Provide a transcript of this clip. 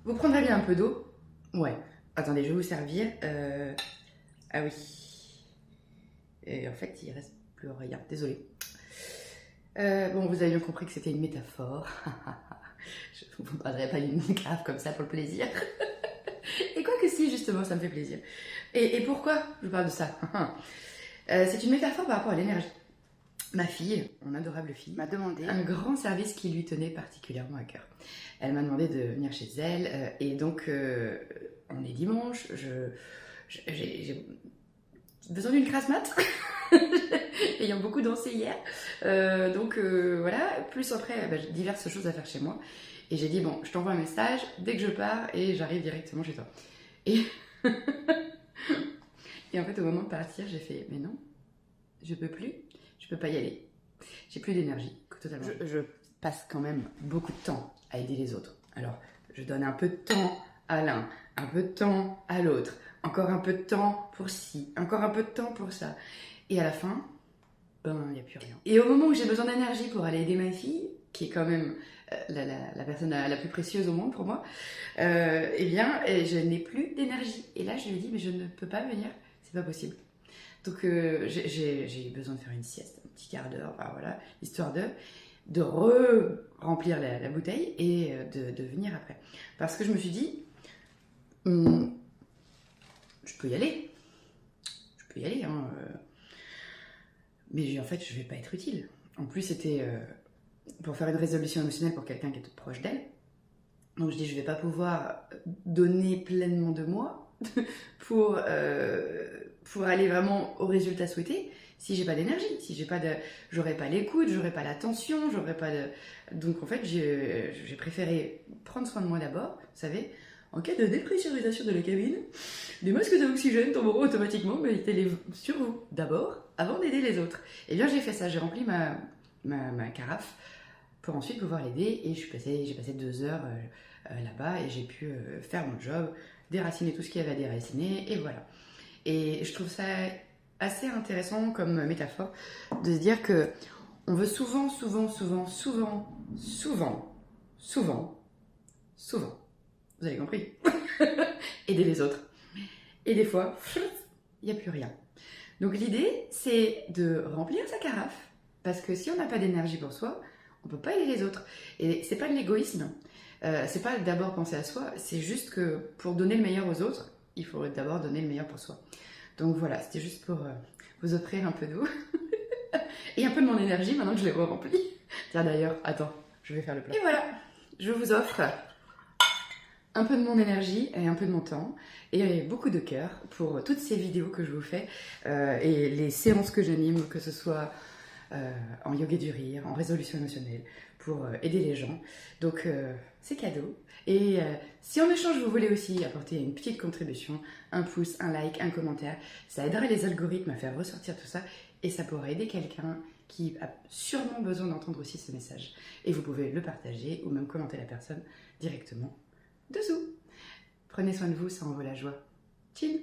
Vous prendrez bien un peu d'eau? Ouais. Attendez, je vais vous servir. Ah oui. Et en fait, il reste plus rien. Désolée. Bon, vous avez bien compris que c'était une métaphore. Je ne vous parlerai pas d'une carafe comme ça pour le plaisir. Et quoi que si, justement, ça me fait plaisir. Et pourquoi je vous parle de ça? C'est une métaphore par rapport à l'énergie. Ma fille, mon adorable fille, m'a demandé un grand service qui lui tenait particulièrement à cœur. Elle m'a demandé de venir chez elle, et donc on est dimanche, j'ai besoin d'une crasse mat, ayant beaucoup dansé hier, donc voilà, plus après j'ai diverses choses à faire chez moi, et j'ai dit bon, je t'envoie un message dès que je pars et j'arrive directement chez toi. Et, et en fait au moment de partir, j'ai fait mais non, je peux plus. Je peux pas y aller. J'ai plus d'énergie, totalement. Je passe quand même beaucoup de temps à aider les autres. Alors, je donne un peu de temps à l'un, un peu de temps à l'autre, encore un peu de temps pour ci, encore un peu de temps pour ça. Et à la fin, ben, il n'y a plus rien. Et au moment où j'ai besoin d'énergie pour aller aider ma fille, qui est quand même la personne la plus précieuse au monde pour moi, eh bien, je n'ai plus d'énergie. Et là, je lui dis, mais je ne peux pas venir, c'est pas possible. Donc j'ai besoin de faire une sieste, un petit quart d'heure, enfin, voilà, histoire de remplir la bouteille et de venir après. Parce que je me suis dit, je peux y aller, hein, mais en fait je vais pas être utile. En plus c'était pour faire une résolution émotionnelle pour quelqu'un qui est proche d'elle. Donc je dis, je vais pas pouvoir donner pleinement de moi pour aller vraiment au résultat souhaité si j'ai pas d'énergie, si j'ai pas de, j'aurais pas l'écoute, j'aurais pas l'attention, j'aurais pas de. Donc en fait j'ai préféré prendre soin de moi d'abord, vous savez, en cas de dépressurisation de la cabine, les masques d'oxygène tomberont automatiquement, mais mettez-les sur vous d'abord avant d'aider les autres. Et bien j'ai fait ça, j'ai rempli ma carafe pour ensuite pouvoir l'aider, et j'ai passé 2 heures là-bas et j'ai pu faire mon job, déraciner tout ce qu'il y avait à déraciner, et voilà. Et je trouve ça assez intéressant comme métaphore de se dire que on veut souvent, vous avez compris, aider les autres. Et des fois, il n'y a plus rien. Donc l'idée, c'est de remplir sa carafe, parce que si on n'a pas d'énergie pour soi, on peut pas aider les autres. Et c'est pas de l'égoïsme, c'est pas d'abord penser à soi, c'est juste que pour donner le meilleur aux autres, il faut d'abord donner le meilleur pour soi. Donc voilà, c'était juste pour vous offrir un peu d'eau et un peu de mon énergie maintenant que je l'ai re-remplie. Tiens d'ailleurs, attends, je vais faire le plat. Et voilà, je vous offre un peu de mon énergie et un peu de mon temps et beaucoup de cœur pour toutes ces vidéos que je vous fais et les séances que j'anime, que ce soit en yoga du rire, en résolution émotionnelle, pour aider les gens. Donc c'est cadeau. Et si en échange vous voulez aussi apporter une petite contribution, un pouce, un like, un commentaire, ça aiderait les algorithmes à faire ressortir tout ça et ça pourrait aider quelqu'un qui a sûrement besoin d'entendre aussi ce message. Et vous pouvez le partager ou même commenter la personne directement dessous. Prenez soin de vous, ça envoie la joie. Chill.